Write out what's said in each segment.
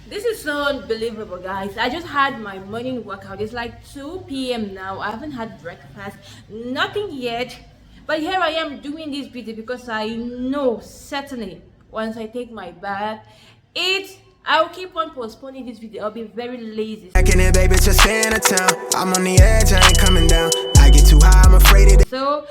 This is so unbelievable, guys. I just had my morning workout. It's like 2 p.m. now. I haven't had breakfast, nothing yet. But here I am doing this video because I know certainly once I take my bath, I'll keep on postponing this video. I'll be very lazy. Back in it, baby, just stay in the town. I'm on the edge, I ain't coming down. I get too high, I'm afraid of it. So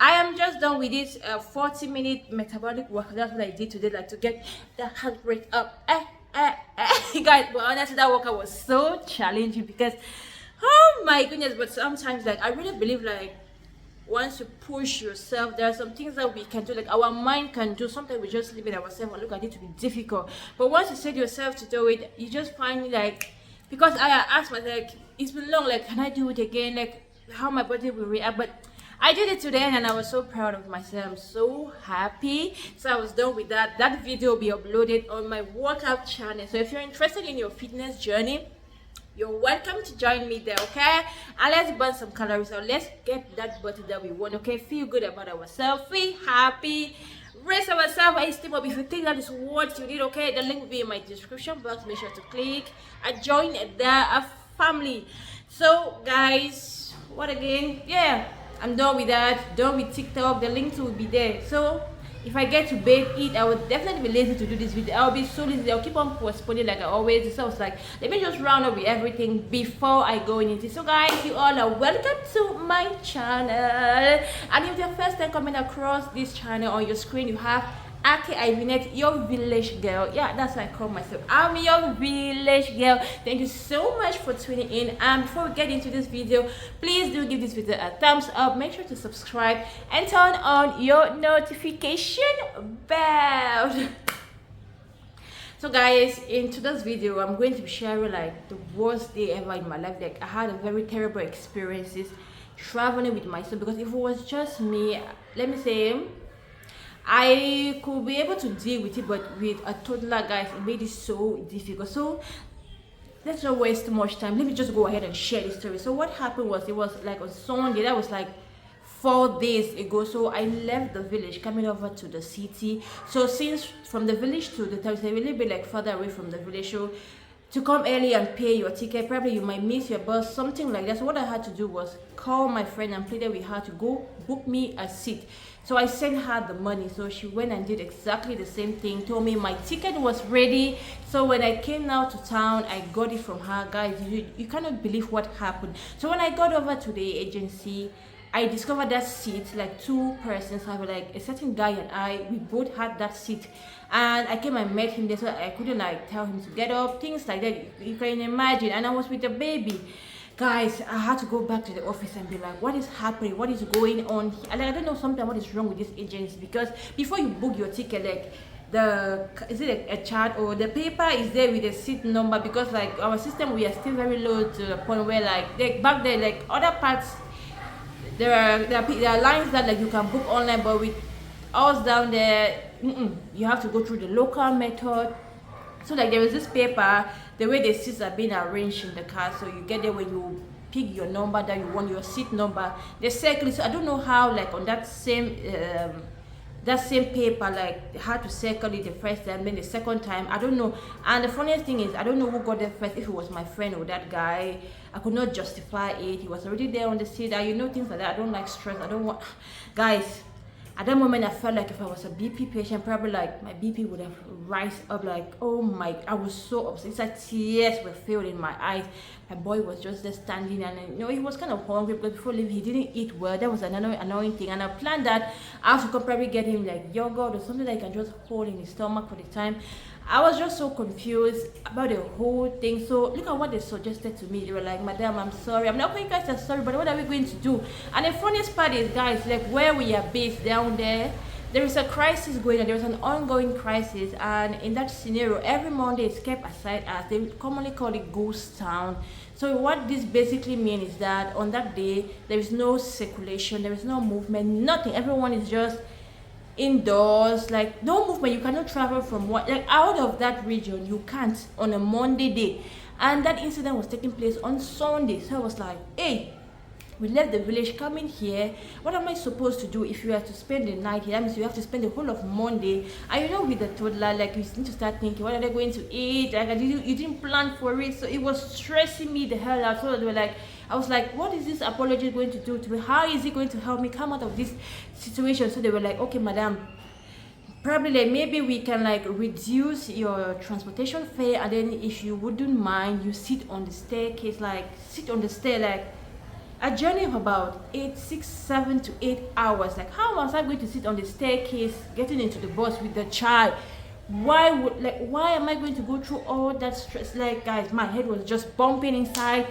I am just done with this 40-minute metabolic work. That's what I did today, like to get the heart rate up. Guys, but honestly, that workout was so challenging because, oh my goodness! But sometimes, like, I really believe, like, once you push yourself, there are some things that we can do, like our mind can do. Sometimes we just limit ourselves and look at it to be difficult. But once you set yourself to do it, you just find like, because I asked myself, like, it's been long, like, can I do it again? Like, how my body will react. But I did it today and I was so proud of myself. I'm so happy. So I was done with that. That video will be uploaded on my workout channel. So if you're interested in your fitness journey, you're welcome to join me there, okay? And let's burn some calories out. Let's get that body that we want, okay? Feel good about ourselves, feel happy, raise our self-esteem up. If you think that is what you need, okay, the link will be in my description box. Make sure to click and join the family. So guys, what again? Yeah, I'm done with that, done with TikTok. The links will be there. So if I get to bed, eat, I will definitely be lazy to do this video. I'll be so lazy. I'll keep on postponing like I always do. So I was like, let me just round up with everything before I go into it. So guys, you all are welcome to my channel. And if you're first time coming across this channel, on your screen you have Ake Ivinet, your village girl. Yeah, that's what I call myself. I'm your village girl. Thank you so much for tuning in. And before we get into this video, please do give this video a thumbs up. Make sure to subscribe and turn on your notification bell. So guys, in today's video, I'm going to be sharing like the worst day ever in my life. Like, I had a very terrible experiences traveling with myself, because if it was just me, let me say, I could be able to deal with it, but with a toddler, guys, it made it so difficult. So let's not waste too much time. Let me just go ahead and share this story. So what happened was, it was like on Sunday. That was like 4 days ago. So I left the village coming over to the city. So since from the village to the town, it's a little bit like further away from the village. So to come early and pay your ticket, probably you might miss your bus, something like that. So what I had to do was call my friend and pleaded with her to go book me a seat. So I sent her the money. So she went and did exactly the same thing, told me my ticket was ready. So when I came now to town, I got it from her. Guys, you cannot believe what happened. So when I got over to the agency, I discovered that seat, like two persons have, like a certain guy and I, we both had that seat. And I came and met him there, so I couldn't like tell him to get up, things like that. You can imagine. And I was with the baby. Guys, I had to go back to the office and be like, what is happening? What is going on here? And I don't know sometimes what is wrong with this agency, because before you book your ticket, like, is it a chart or the paper is there with a seat number? Because like our system, we are still very low to the point where like back there, like other parts, there are lines that like you can book online, but with us down there, you have to go through the local method. So like there is this paper, the way the seats are being arranged in the car, so you get there when you pick your number that you want, your seat number, they circle it. So I don't know how, like on that same paper, like they had to circle it the first time, then the second time, I don't know. And the funniest thing is, I don't know who got there first, if it was my friend or that guy. I could not justify it. He was already there on the seat. You know, things like that. I don't like stress. I don't want, guys, at that moment I felt like if I was a BP patient, probably like my BP would have rise up, like, oh my, I was so upset. It's like tears were filled in my eyes. My boy was just there standing, and you know, he was kind of hungry, because before leaving he didn't eat well. That was another annoying thing. And I planned that I could probably get him like yogurt or something that he can just hold in his stomach for the time. I was just so confused about the whole thing. So look at what they suggested to me. They were like, madam, I'm sorry, I'm not going, you guys are sorry, but what are we going to do? And the funniest part is, guys, like where we are based down there is a crisis going on. There is an ongoing crisis, and in that scenario, every Monday is kept aside as they commonly call it ghost town. So what this basically means is that on that day there is no circulation, there is no movement, nothing. Everyone is just indoors, like no movement. You cannot travel from one, like out of that region, you can't on a Monday day. And that incident was taking place on Sunday. So I was like, hey, We left the village coming here. What am I supposed to do if you have to spend the night here? That means you have to spend the whole of Monday. And you know, with the toddler, like you need to start thinking, what are they going to eat? Like you didn't plan for it, so it was stressing me the hell out. So they were like, I was like, what is this apology going to do to me? How is it going to help me come out of this situation? So they were like, okay, madam, probably like maybe we can like reduce your transportation fare, and then if you wouldn't mind, you sit on the staircase, like sit on the stair, like a journey of about 7 to 8 hours. Like, how was I going to sit on the staircase getting into the bus with the child? Why am I going to go through all that stress? Like, guys, my head was just bumping inside.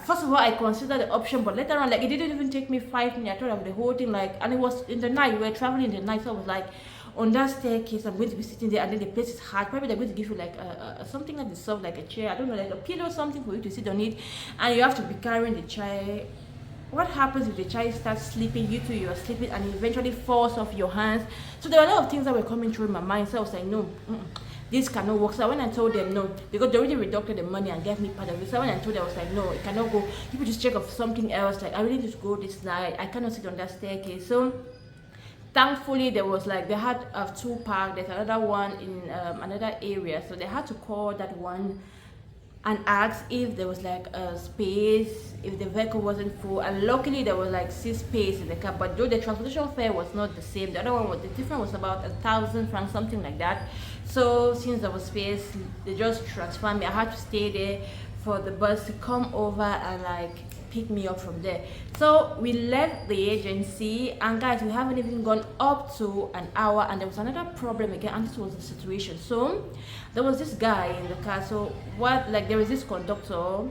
First of all, I considered the option, but later on, like, it didn't even take me 5 minutes. I thought of the whole thing, like, and it was in the night. We were traveling in the night, so I was like, on that staircase, I'm going to be sitting there, and then the place is hard. Probably they're going to give you like something like the soft, like a chair, I don't know, like a pillow, something for you to sit on it, and you have to be carrying the child. What happens if the child starts sleeping, you too, you're sleeping, and it eventually falls off your hands? So there were a lot of things that were coming through my mind. So I was like, no, this cannot work. So when I told them no, because they already reducted the money and gave me part of it. So when I told them, I was like, no, it cannot go. People just check of something else. Like, I really need to go this night. I cannot sit on that staircase. So thankfully, there was like, they had 2 parks. There's another one in another area. So they had to call that one and ask if there was like a space, if the vehicle wasn't full, and luckily there was like 6 space in the car. But though the transportation fare was not the same, the other one was, the difference was about 1,000 francs, something like that. So since there was space, they just transferred me. I had to stay there for the bus to come over and like pick me up from there. So we left the agency, and guys, we haven't even gone up to an hour, and there was another problem again, and this was the situation. So there was this guy in the car. So what, like, there is this conductor,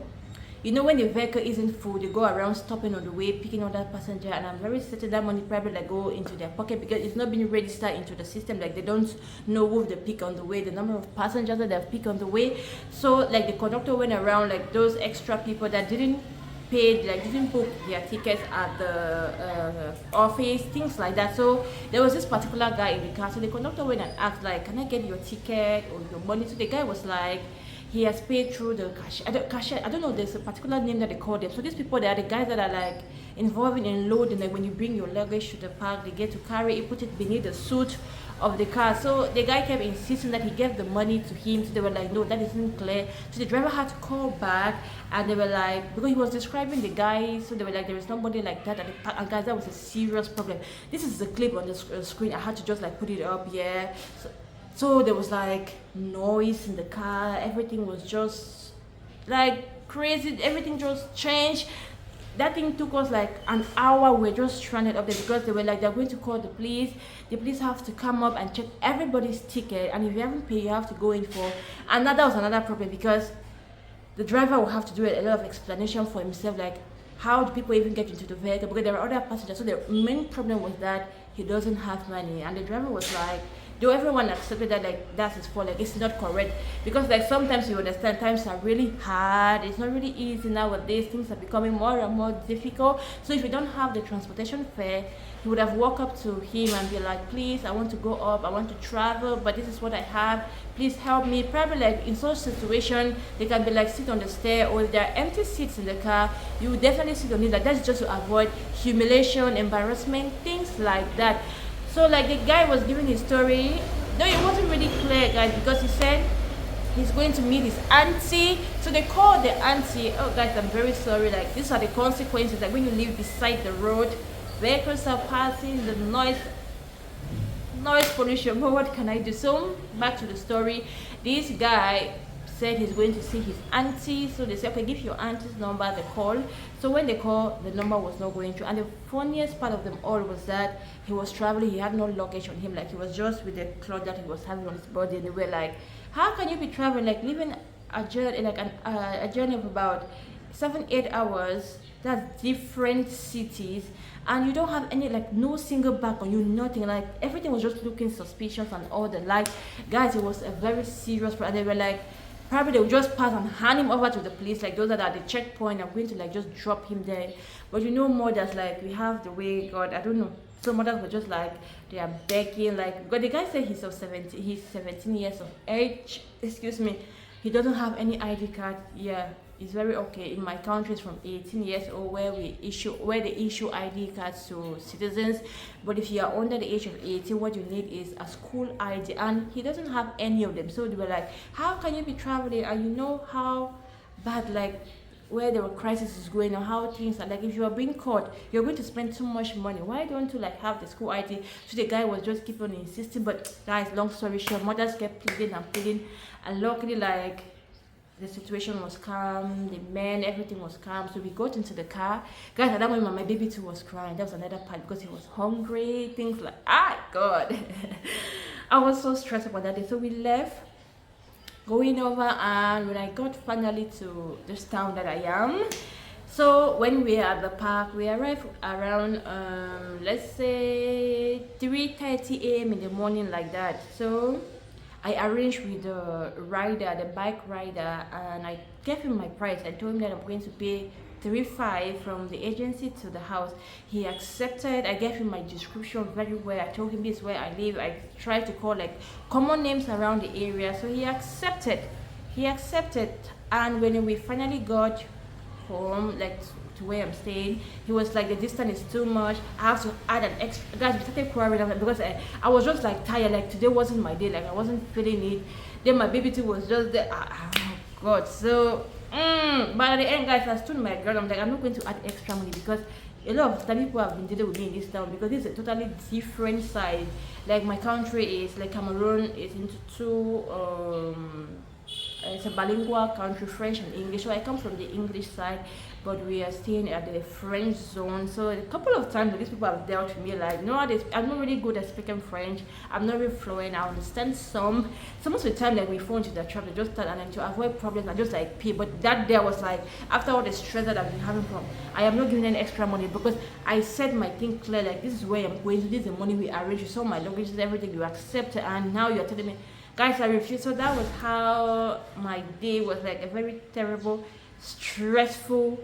you know, when the vehicle isn't full, they go around stopping on the way, picking on that passenger, and I'm very certain that money probably like go into their pocket because it's not being registered into the system. Like, they don't know who they pick on the way, the number of passengers that they've picked on the way. So like the conductor went around like those extra people that didn't paid, like didn't book their tickets at the office, things like that. So there was this particular guy in the car. So the conductor went and asked, like, can I get your ticket or your money? So the guy was like, he has paid through the cashier. I don't know, there's a particular name that they call them. So these people, they are the guys that are like involved in loading. Like when you bring your luggage to the park, they get to carry it, put it beneath the suit of the car. So the guy kept insisting that he gave the money to him. So they were like, no, that isn't clear. So the driver had to call back, and they were like, because he was describing the guy, so they were like, there is nobody like that at the park. And guys, that was a serious problem. This is the clip on the screen. I had to just like put it up, yeah. So there was like noise in the car. Everything was just like crazy. Everything just changed. That thing took us like an hour. We're just stranded up there because they were like, they're going to call the police. The police have to come up and check everybody's ticket, and if you haven't paid, you have to go in for. And that was another problem because the driver will have to do a lot of explanation for himself, like how do people even get into the vehicle, because there are other passengers. So the main problem was that he doesn't have money, and the driver was like, though everyone accepted that, like, that's his fault, like, it's not correct, because like sometimes you understand times are really hard, it's not really easy nowadays, things are becoming more and more difficult. So if you don't have the transportation fare, he would have walked up to him and be like, please, I want to go up, I want to travel, but this is what I have, please help me. Probably like in such situation, they can be like, sit on the stair, or if there are empty seats in the car, you would definitely sit on it. Like, that's just to avoid humiliation, embarrassment, things like that. So like the guy was giving his story, though it wasn't really clear, guys, because he said he's going to meet his auntie. So they called the auntie. Oh guys, I'm very sorry, like these are the consequences, like when you live beside the road, vehicles are passing, the noise pollution. But what can I do? So back to the story. This guy said he's going to see his auntie. So they said, okay, give your auntie's number. They call. So when they call, the number was not going through. And the funniest part of them all was that he was traveling, he had no luggage on him, like he was just with the clothes that he was having on his body. And they were like, how can you be traveling, like living a journey, like a journey of about 7-8 hours, that's different cities, and you don't have any, like no single bag on you, nothing, like everything was just looking suspicious and all the like. Guys, it was a very serious problem. And they were like, probably they would just pass and hand him over to the police, like those that are at the checkpoint. I'm going to like just drop him there. But you know, mothers, like we have the way God, I don't know. So mothers were just like, they are begging, like, because the guy said he's 17 years of age, excuse me, he doesn't have any ID card. Yeah, it's very okay. In my country, it's from 18 years old, where they issue ID cards to citizens. But if you are under the age of 18, what you need is a school ID, and he doesn't have any of them. So they were like, how can you be traveling and you know how bad, like, where the crisis is going or how things are, like, if you are being caught, you're going to spend too much money. Why don't you like have the school ID? So the guy was just keep on insisting. But guys, long story short, mothers kept pleading and pleading, and luckily, like, the situation was calm, the men, everything was calm. So we got into the car. Guys, at that moment my baby too was crying. That was another part, because he was hungry, things like, god. I was so stressed about that day. So we left, going over, and when I got finally to this town that I am, so when we are at the park, we arrived around let's say 3:30 a.m. in the morning, like that. So I arranged with the rider, the bike rider, and I gave him my price. I told him that I'm going to pay 3.5 from the agency to the house. He accepted. I gave him my description very well. I told him this is where I live. I tried to call like common names around the area, so he accepted. And when we finally got home, like to where I'm staying, he was like, the distance is too much, I have to add an extra. Guys, we started quarreling because I was just like tired, like today wasn't my day, like I wasn't feeling it. Then my baby too was just there. Oh god. So but at the end, guys, I stood my ground. I'm like, I'm not going to add extra money, because a lot of time people have been dealing with me in this town, because this is a totally different side. Like my country is like Cameroon is into two it's a bilingual country, French and English. So I come from the English side, but we are staying at the French zone. So a couple of times these people have dealt with me like, no, I'm not really good at speaking French. I'm not really fluent. I understand some. So most of the time, like we fall into the trap, they just start, and then to avoid problems, I just like pay. But that day I was like, after all the stress that I've been having from, I am not giving any extra money, because I said my thing clear, like this is where I'm going. So this is the money we arrange. You saw my luggage, everything you accept, and now you're telling me, guys, I refuse. So that was how my day was, like a very terrible, stressful.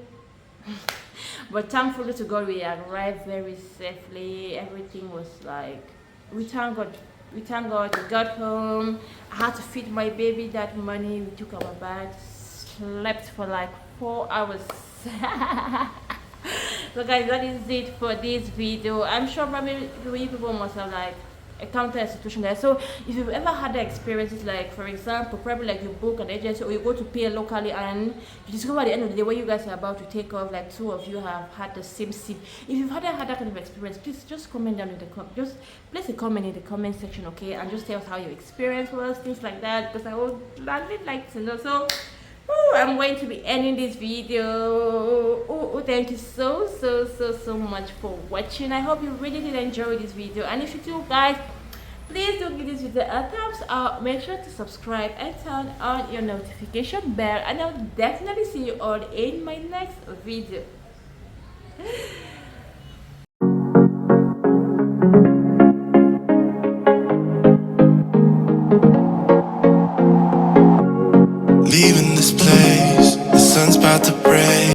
But thankfully to God, we arrived very safely. Everything was like, we thank God. We got home. I had to feed my baby that morning. We took our bath, slept for like 4 hours. So guys, that is it for this video. I'm sure probably you people must have like encounter a situation there. So if you've ever had the experiences, like for example, probably like you book an agency or you go to pay locally, and you discover at the end of the day when you guys are about to take off, like two of you have had the same seat. If you've had that kind of experience, please just comment down in the just place a comment in the comment section, okay, and just tell us how your experience was, things like that, because I would gladly like to know. So I'm going to be ending this video. Thank you so much for watching. I hope you really did enjoy this video, and if you do, guys, please do give this video a thumbs up. Make sure to subscribe and turn on your notification bell, and I'll definitely see you all in my next video.